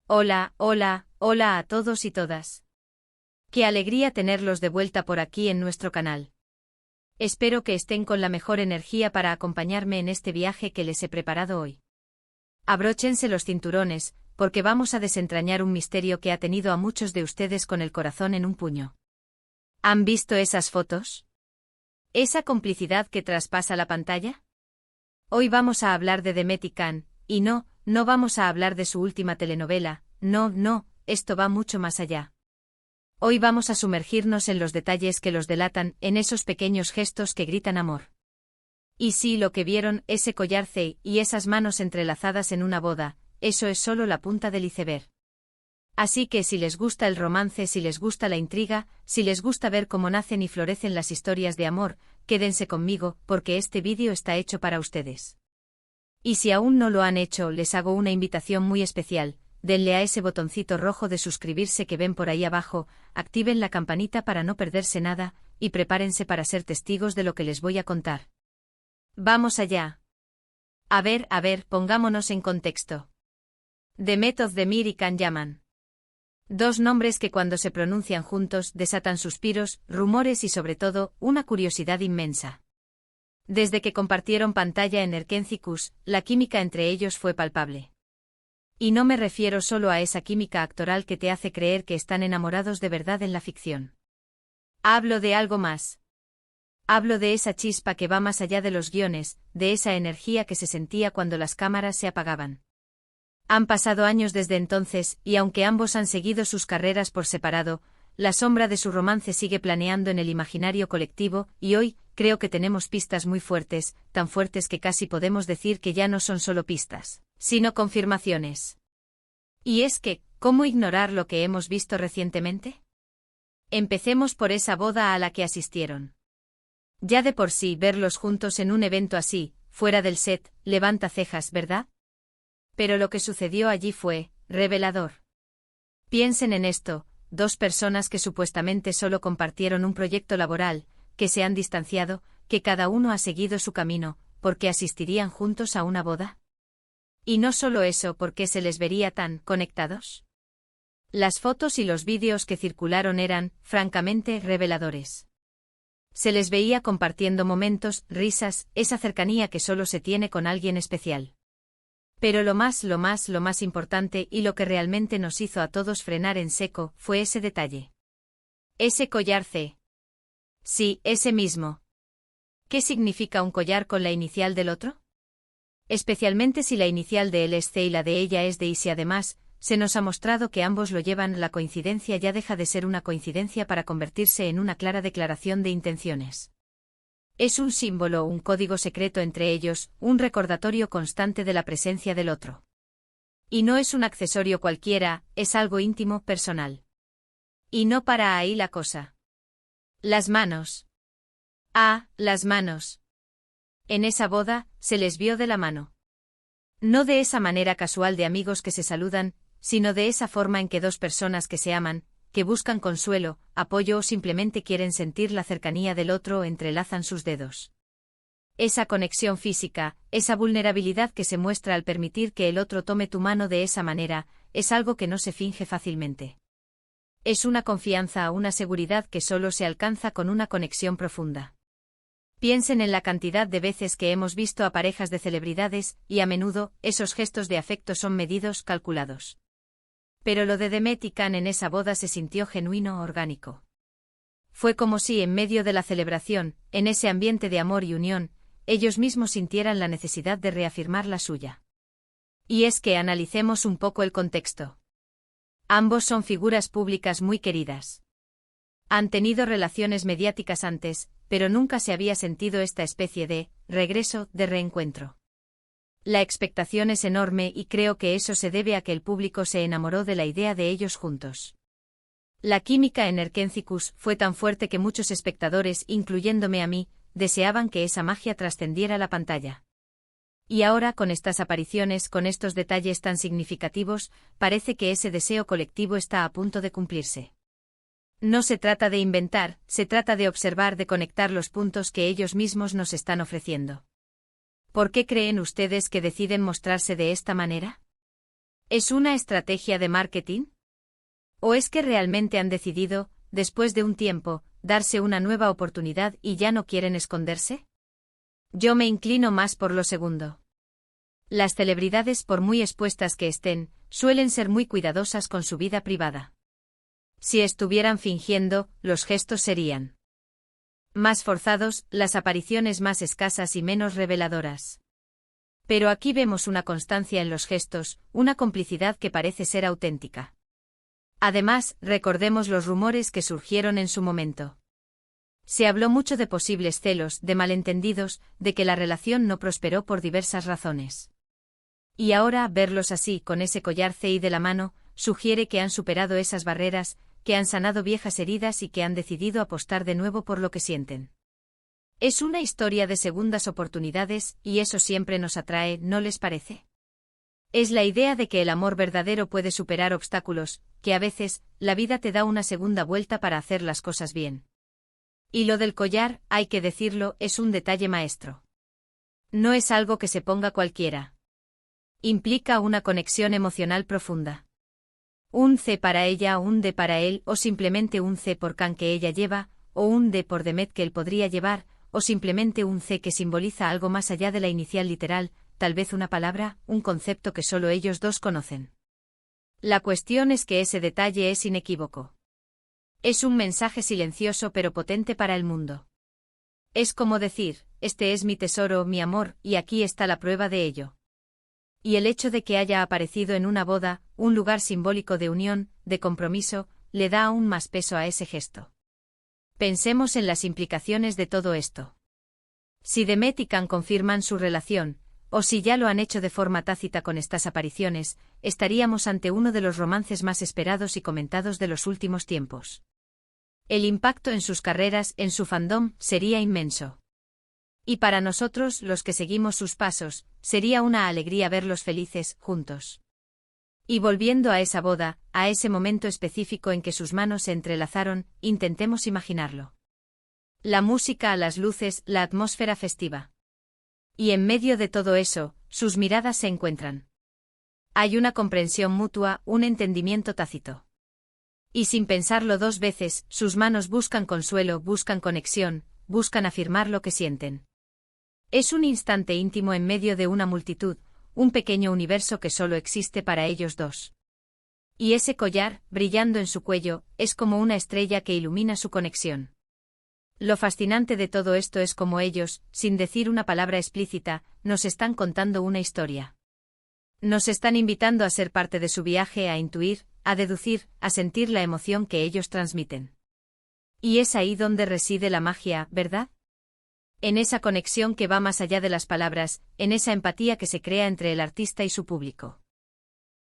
Hola, hola, hola a todos y todas. Qué alegría tenerlos de vuelta por aquí en nuestro canal. Espero que estén con la mejor energía para acompañarme en este viaje que les he preparado hoy. Abróchense los cinturones, porque vamos a desentrañar un misterio que ha tenido a muchos de ustedes con el corazón en un puño. ¿Han visto esas fotos? ¿Esa complicidad que traspasa la pantalla? Hoy vamos a hablar de Demet y Can, y no vamos a hablar de su última telenovela, no, esto va mucho más allá. Hoy vamos a sumergirnos en los detalles que los delatan, en esos pequeños gestos que gritan amor. Y sí, lo que vieron, ese collar C y esas manos entrelazadas en una boda, eso es solo la punta del iceberg. Así que si les gusta el romance, si les gusta la intriga, si les gusta ver cómo nacen y florecen las historias de amor, quédense conmigo, porque este vídeo está hecho para ustedes. Y si aún no lo han hecho, les hago una invitación muy especial. Denle a ese botoncito rojo de suscribirse que ven por ahí abajo, activen la campanita para no perderse nada, y prepárense para ser testigos de lo que les voy a contar. ¡Vamos allá! A ver, pongámonos en contexto. Demet Özdemir y Can Yaman. Dos nombres que cuando se pronuncian juntos desatan suspiros, rumores y sobre todo, una curiosidad inmensa. Desde que compartieron pantalla en Erkenci-Kuş, la química entre ellos fue palpable. Y no me refiero solo a esa química actoral que te hace creer que están enamorados de verdad en la ficción. Hablo de algo más. Hablo de esa chispa que va más allá de los guiones, de esa energía que se sentía cuando las cámaras se apagaban. Han pasado años desde entonces, y aunque ambos han seguido sus carreras por separado, la sombra de su romance sigue planeando en el imaginario colectivo, y hoy, creo que tenemos pistas muy fuertes, tan fuertes que casi podemos decir que ya no son solo pistas, sino confirmaciones. Y es que, ¿cómo ignorar lo que hemos visto recientemente? Empecemos por esa boda a la que asistieron. Ya de por sí, verlos juntos en un evento así, fuera del set, levanta cejas, ¿verdad? Pero lo que sucedió allí fue revelador. Piensen en esto, dos personas que supuestamente solo compartieron un proyecto laboral, que se han distanciado, que cada uno ha seguido su camino, ¿porque asistirían juntos a una boda? Y no solo eso, ¿porque se les vería tan conectados? Las fotos y los vídeos que circularon eran, francamente, reveladores. Se les veía compartiendo momentos, risas, esa cercanía que solo se tiene con alguien especial. Pero lo más importante y lo que realmente nos hizo a todos frenar en seco, fue ese detalle. Ese collar C. Sí, ese mismo. ¿Qué significa un collar con la inicial del otro? Especialmente si la inicial de él es C y la de ella es D, y si además, se nos ha mostrado que ambos lo llevan, la coincidencia ya deja de ser una coincidencia para convertirse en una clara declaración de intenciones. Es un símbolo, un código secreto entre ellos, un recordatorio constante de la presencia del otro. Y no es un accesorio cualquiera, es algo íntimo, personal. Y no para ahí la cosa. Las manos. Ah, las manos. En esa boda, se les vio de la mano. No de esa manera casual de amigos que se saludan, sino de esa forma en que dos personas que se aman, que buscan consuelo, apoyo o simplemente quieren sentir la cercanía del otro, entrelazan sus dedos. Esa conexión física, esa vulnerabilidad que se muestra al permitir que el otro tome tu mano de esa manera, es algo que no se finge fácilmente. Es una confianza, una seguridad que solo se alcanza con una conexión profunda. Piensen en la cantidad de veces que hemos visto a parejas de celebridades, y a menudo, esos gestos de afecto son medidos, calculados. Pero lo de Demet y Can en esa boda se sintió genuino, orgánico. Fue como si en medio de la celebración, en ese ambiente de amor y unión, ellos mismos sintieran la necesidad de reafirmar la suya. Y es que analicemos un poco el contexto. Ambos son figuras públicas muy queridas. Han tenido relaciones mediáticas antes, pero nunca se había sentido esta especie de regreso, de reencuentro. La expectación es enorme y creo que eso se debe a que el público se enamoró de la idea de ellos juntos. La química en Erkenci-Kuş fue tan fuerte que muchos espectadores, incluyéndome a mí, deseaban que esa magia trascendiera la pantalla. Y ahora, con estas apariciones, con estos detalles tan significativos, parece que ese deseo colectivo está a punto de cumplirse. No se trata de inventar, se trata de observar, de conectar los puntos que ellos mismos nos están ofreciendo. ¿Por qué creen ustedes que deciden mostrarse de esta manera? ¿Es una estrategia de marketing? ¿O es que realmente han decidido, después de un tiempo, darse una nueva oportunidad y ya no quieren esconderse? Yo me inclino más por lo segundo. Las celebridades, por muy expuestas que estén, suelen ser muy cuidadosas con su vida privada. Si estuvieran fingiendo, los gestos serían más forzados, las apariciones más escasas y menos reveladoras. Pero aquí vemos una constancia en los gestos, una complicidad que parece ser auténtica. Además, recordemos los rumores que surgieron en su momento. Se habló mucho de posibles celos, de malentendidos, de que la relación no prosperó por diversas razones. Y ahora, verlos así, con ese collar CI de la mano, sugiere que han superado esas barreras, que han sanado viejas heridas y que han decidido apostar de nuevo por lo que sienten. Es una historia de segundas oportunidades, y eso siempre nos atrae, ¿no les parece? Es la idea de que el amor verdadero puede superar obstáculos, que a veces, la vida te da una segunda vuelta para hacer las cosas bien. Y lo del collar, hay que decirlo, es un detalle maestro. No es algo que se ponga cualquiera. Implica una conexión emocional profunda. Un C para ella, un D para él, o simplemente un C por Can que ella lleva, o un D por Demet que él podría llevar, o simplemente un C que simboliza algo más allá de la inicial literal, tal vez una palabra, un concepto que solo ellos dos conocen. La cuestión es que ese detalle es inequívoco. Es un mensaje silencioso pero potente para el mundo. Es como decir, este es mi tesoro, mi amor, y aquí está la prueba de ello. Y el hecho de que haya aparecido en una boda, un lugar simbólico de unión, de compromiso, le da aún más peso a ese gesto. Pensemos en las implicaciones de todo esto. Si Demet y Can confirman su relación, o si ya lo han hecho de forma tácita con estas apariciones, estaríamos ante uno de los romances más esperados y comentados de los últimos tiempos. El impacto en sus carreras, en su fandom, sería inmenso. Y para nosotros, los que seguimos sus pasos, sería una alegría verlos felices, juntos. Y volviendo a esa boda, a ese momento específico en que sus manos se entrelazaron, intentemos imaginarlo. La música, las luces, la atmósfera festiva. Y en medio de todo eso, sus miradas se encuentran. Hay una comprensión mutua, un entendimiento tácito. Y sin pensarlo dos veces, sus manos buscan consuelo, buscan conexión, buscan afirmar lo que sienten. Es un instante íntimo en medio de una multitud, un pequeño universo que solo existe para ellos dos. Y ese collar, brillando en su cuello, es como una estrella que ilumina su conexión. Lo fascinante de todo esto es como ellos, sin decir una palabra explícita, nos están contando una historia. Nos están invitando a ser parte de su viaje, a intuir, a deducir, a sentir la emoción que ellos transmiten. Y es ahí donde reside la magia, ¿verdad? En esa conexión que va más allá de las palabras, en esa empatía que se crea entre el artista y su público.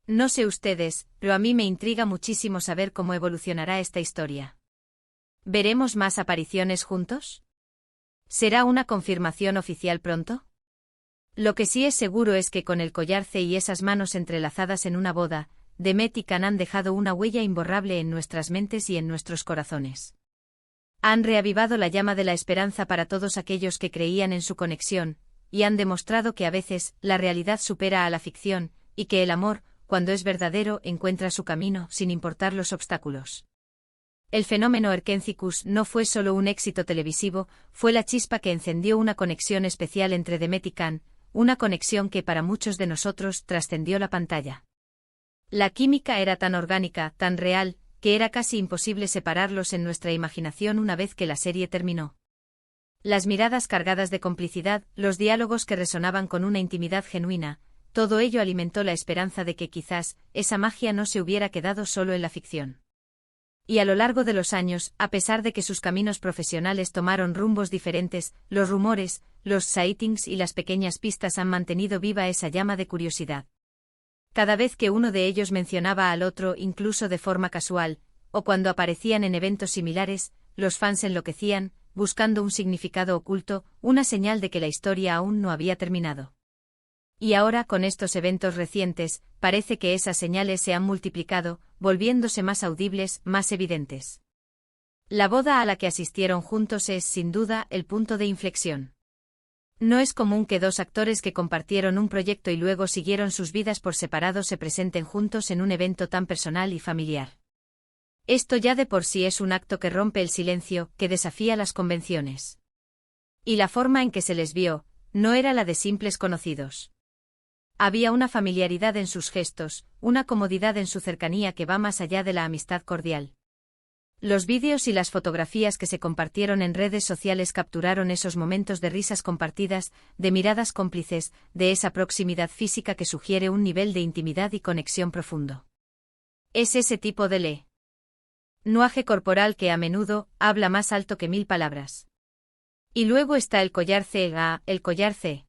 No sé ustedes, pero a mí me intriga muchísimo saber cómo evolucionará esta historia. ¿Veremos más apariciones juntos? ¿Será una confirmación oficial pronto? Lo que sí es seguro es que con el collar C y esas manos entrelazadas en una boda, Demet y Can han dejado una huella imborrable en nuestras mentes y en nuestros corazones. Han reavivado la llama de la esperanza para todos aquellos que creían en su conexión, y han demostrado que a veces la realidad supera a la ficción, y que el amor, cuando es verdadero, encuentra su camino sin importar los obstáculos. El fenómeno Erkentzicus no fue solo un éxito televisivo, fue la chispa que encendió una conexión especial entre Demet y Can, una conexión que para muchos de nosotros trascendió la pantalla. La química era tan orgánica, tan real, que era casi imposible separarlos en nuestra imaginación una vez que la serie terminó. Las miradas cargadas de complicidad, los diálogos que resonaban con una intimidad genuina, todo ello alimentó la esperanza de que quizás esa magia no se hubiera quedado solo en la ficción. Y a lo largo de los años, a pesar de que sus caminos profesionales tomaron rumbos diferentes, los rumores, los sightings y las pequeñas pistas han mantenido viva esa llama de curiosidad. Cada vez que uno de ellos mencionaba al otro, incluso de forma casual, o cuando aparecían en eventos similares, los fans enloquecían, buscando un significado oculto, una señal de que la historia aún no había terminado. Y ahora, con estos eventos recientes, parece que esas señales se han multiplicado, volviéndose más audibles, más evidentes. La boda a la que asistieron juntos es, sin duda, el punto de inflexión. No es común que dos actores que compartieron un proyecto y luego siguieron sus vidas por separado se presenten juntos en un evento tan personal y familiar. Esto ya de por sí es un acto que rompe el silencio, que desafía las convenciones. Y la forma en que se les vio, no era la de simples conocidos. Había una familiaridad en sus gestos, una comodidad en su cercanía que va más allá de la amistad cordial. Los vídeos y las fotografías que se compartieron en redes sociales capturaron esos momentos de risas compartidas, de miradas cómplices, de esa proximidad física que sugiere un nivel de intimidad y conexión profundo. Es ese tipo de lenguaje corporal que a menudo habla más alto que 1000 palabras. Y luego está el collar CA, el collar C.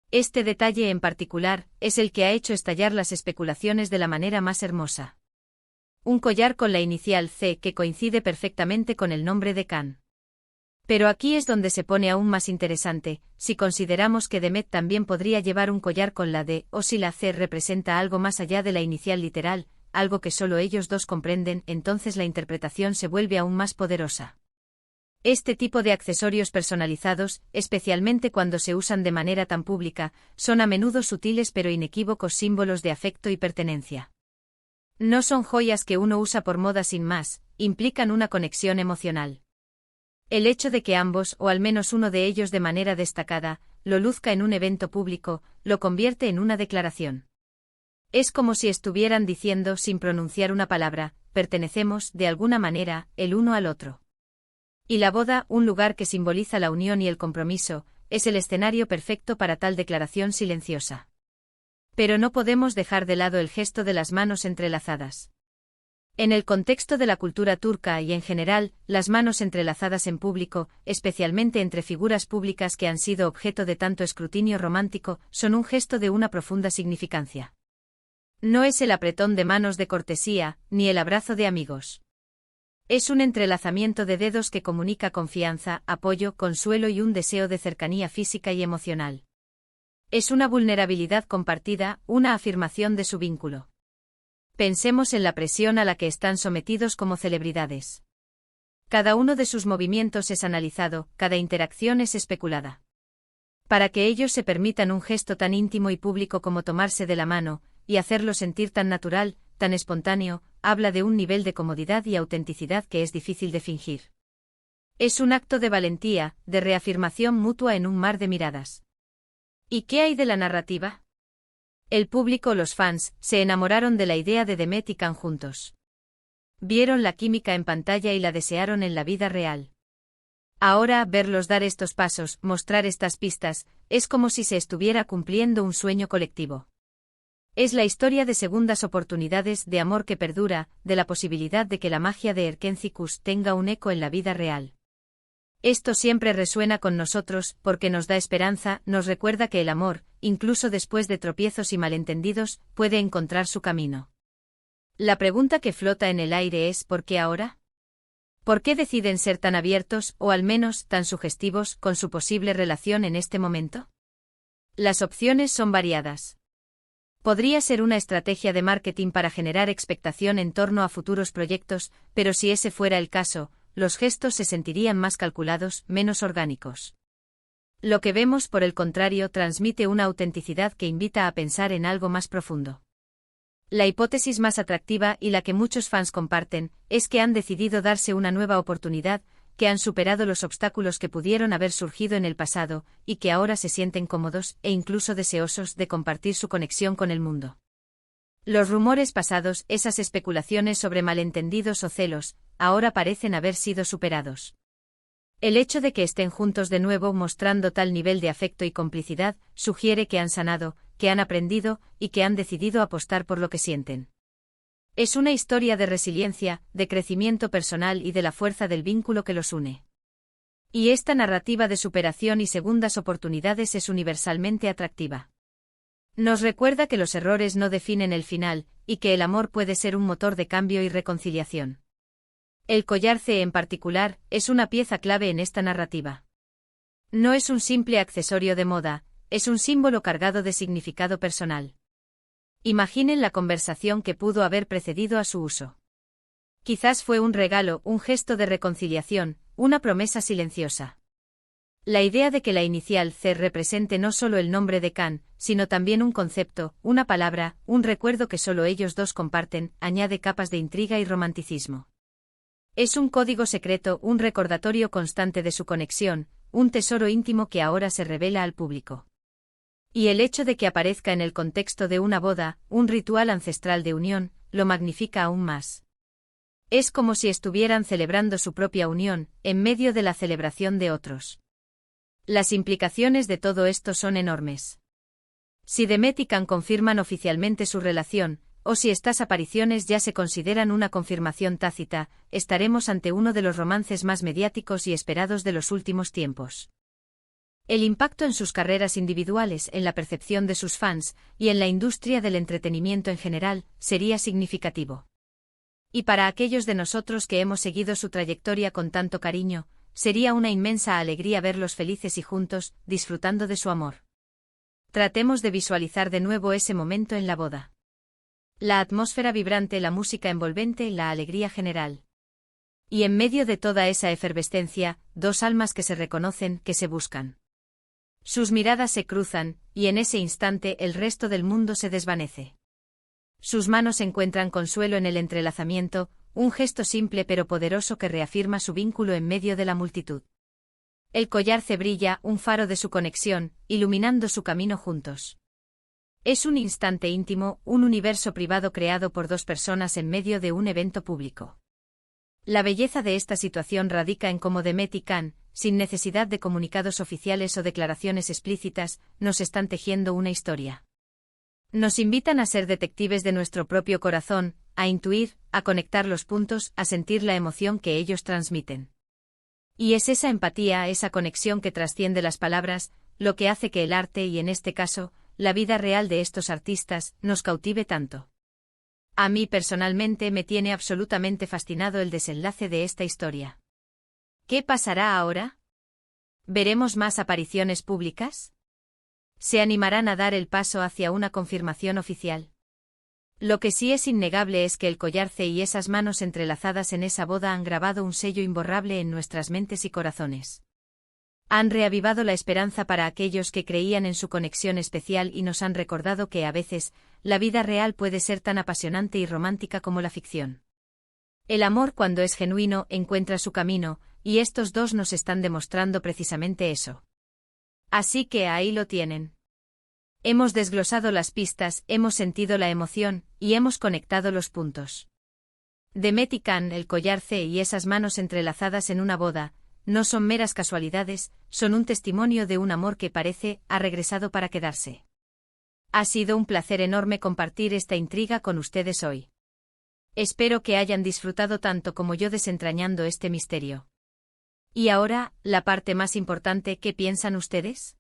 Este detalle en particular es el que ha hecho estallar las especulaciones de la manera más hermosa. Un collar con la inicial C que coincide perfectamente con el nombre de Khan. Pero aquí es donde se pone aún más interesante, si consideramos que Demet también podría llevar un collar con la D, o si la C representa algo más allá de la inicial literal, algo que solo ellos dos comprenden, entonces la interpretación se vuelve aún más poderosa. Este tipo de accesorios personalizados, especialmente cuando se usan de manera tan pública, son a menudo sutiles pero inequívocos símbolos de afecto y pertenencia. No son joyas que uno usa por moda sin más, implican una conexión emocional. El hecho de que ambos, o al menos uno de ellos de manera destacada, lo luzca en un evento público, lo convierte en una declaración. Es como si estuvieran diciendo sin pronunciar una palabra, pertenecemos, de alguna manera, el uno al otro. Y la boda, un lugar que simboliza la unión y el compromiso, es el escenario perfecto para tal declaración silenciosa. Pero no podemos dejar de lado el gesto de las manos entrelazadas. En el contexto de la cultura turca y en general, las manos entrelazadas en público, especialmente entre figuras públicas que han sido objeto de tanto escrutinio romántico, son un gesto de una profunda significancia. No es el apretón de manos de cortesía, ni el abrazo de amigos. Es un entrelazamiento de dedos que comunica confianza, apoyo, consuelo y un deseo de cercanía física y emocional. Es una vulnerabilidad compartida, una afirmación de su vínculo. Pensemos en la presión a la que están sometidos como celebridades. Cada uno de sus movimientos es analizado, cada interacción es especulada. Para que ellos se permitan un gesto tan íntimo y público como tomarse de la mano, y hacerlo sentir tan natural, tan espontáneo, habla de un nivel de comodidad y autenticidad que es difícil de fingir. Es un acto de valentía, de reafirmación mutua en un mar de miradas. ¿Y qué hay de la narrativa? El público, los fans, se enamoraron de la idea de Demet y Khan juntos. Vieron la química en pantalla y la desearon en la vida real. Ahora, verlos dar estos pasos, mostrar estas pistas, es como si se estuviera cumpliendo un sueño colectivo. Es la historia de segundas oportunidades, de amor que perdura, de la posibilidad de que la magia de Erkencikus tenga un eco en la vida real. Esto siempre resuena con nosotros, porque nos da esperanza, nos recuerda que el amor, incluso después de tropiezos y malentendidos, puede encontrar su camino. La pregunta que flota en el aire es ¿por qué ahora? ¿Por qué deciden ser tan abiertos, o al menos tan sugestivos, con su posible relación en este momento? Las opciones son variadas. Podría ser una estrategia de marketing para generar expectación en torno a futuros proyectos, pero si ese fuera el caso, los gestos se sentirían más calculados, menos orgánicos. Lo que vemos, por el contrario, transmite una autenticidad que invita a pensar en algo más profundo. La hipótesis más atractiva y la que muchos fans comparten, es que han decidido darse una nueva oportunidad, que han superado los obstáculos que pudieron haber surgido en el pasado, y que ahora se sienten cómodos, e incluso deseosos, de compartir su conexión con el mundo. Los rumores pasados, esas especulaciones sobre malentendidos o celos, ahora parecen haber sido superados. El hecho de que estén juntos de nuevo mostrando tal nivel de afecto y complicidad, sugiere que han sanado, que han aprendido, y que han decidido apostar por lo que sienten. Es una historia de resiliencia, de crecimiento personal y de la fuerza del vínculo que los une. Y esta narrativa de superación y segundas oportunidades es universalmente atractiva. Nos recuerda que los errores no definen el final, y que el amor puede ser un motor de cambio y reconciliación. El collar C en particular, es una pieza clave en esta narrativa. No es un simple accesorio de moda, es un símbolo cargado de significado personal. Imaginen la conversación que pudo haber precedido a su uso. Quizás fue un regalo, un gesto de reconciliación, una promesa silenciosa. La idea de que la inicial C represente no solo el nombre de Can, sino también un concepto, una palabra, un recuerdo que solo ellos dos comparten, añade capas de intriga y romanticismo. Es un código secreto, un recordatorio constante de su conexión, un tesoro íntimo que ahora se revela al público. Y el hecho de que aparezca en el contexto de una boda, un ritual ancestral de unión, lo magnifica aún más. Es como si estuvieran celebrando su propia unión, en medio de la celebración de otros. Las implicaciones de todo esto son enormes. Si Demet y Can confirman oficialmente su relación, o si estas apariciones ya se consideran una confirmación tácita, estaremos ante uno de los romances más mediáticos y esperados de los últimos tiempos. El impacto en sus carreras individuales, en la percepción de sus fans, y en la industria del entretenimiento en general, sería significativo. Y para aquellos de nosotros que hemos seguido su trayectoria con tanto cariño, sería una inmensa alegría verlos felices y juntos, disfrutando de su amor. Tratemos de visualizar de nuevo ese momento en la boda. La atmósfera vibrante, la música envolvente, la alegría general. Y en medio de toda esa efervescencia, dos almas que se reconocen, que se buscan. Sus miradas se cruzan, y en ese instante el resto del mundo se desvanece. Sus manos encuentran consuelo en el entrelazamiento, un gesto simple pero poderoso que reafirma su vínculo en medio de la multitud. El collar se brilla, un faro de su conexión, iluminando su camino juntos. Es un instante íntimo, un universo privado creado por dos personas en medio de un evento público. La belleza de esta situación radica en cómo Demet y Can, sin necesidad de comunicados oficiales o declaraciones explícitas, nos están tejiendo una historia. Nos invitan a ser detectives de nuestro propio corazón, a intuir, a conectar los puntos, a sentir la emoción que ellos transmiten. Y es esa empatía, esa conexión que trasciende las palabras, lo que hace que el arte y en este caso, la vida real de estos artistas, nos cautive tanto. A mí personalmente me tiene absolutamente fascinado el desenlace de esta historia. ¿Qué pasará ahora? ¿Veremos más apariciones públicas? ¿Se animarán a dar el paso hacia una confirmación oficial? Lo que sí es innegable es que el collar C y esas manos entrelazadas en esa boda han grabado un sello imborrable en nuestras mentes y corazones. Han reavivado la esperanza para aquellos que creían en su conexión especial y nos han recordado que a veces, la vida real puede ser tan apasionante y romántica como la ficción. El amor, cuando es genuino, encuentra su camino, y estos dos nos están demostrando precisamente eso. Así que ahí lo tienen. Hemos desglosado las pistas, hemos sentido la emoción, y hemos conectado los puntos. Demet y Can, el collar C y esas manos entrelazadas en una boda, no son meras casualidades, son un testimonio de un amor que parece, ha regresado para quedarse. Ha sido un placer enorme compartir esta intriga con ustedes hoy. Espero que hayan disfrutado tanto como yo desentrañando este misterio. Y ahora, la parte más importante, ¿qué piensan ustedes?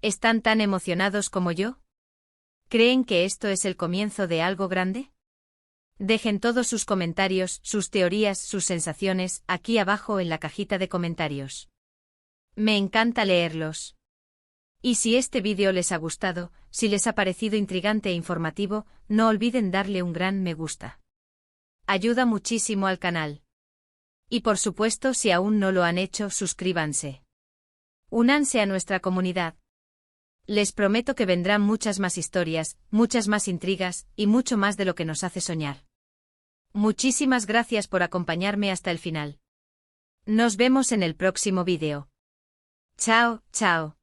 ¿Están tan emocionados como yo? ¿Creen que esto es el comienzo de algo grande? Dejen todos sus comentarios, sus teorías, sus sensaciones, aquí abajo en la cajita de comentarios. Me encanta leerlos. Y si este vídeo les ha gustado, si les ha parecido intrigante e informativo, no olviden darle un gran me gusta. Ayuda muchísimo al canal. Y por supuesto, si aún no lo han hecho, suscríbanse. Únanse a nuestra comunidad. Les prometo que vendrán muchas más historias, muchas más intrigas, y mucho más de lo que nos hace soñar. Muchísimas gracias por acompañarme hasta el final. Nos vemos en el próximo vídeo. Chao, chao.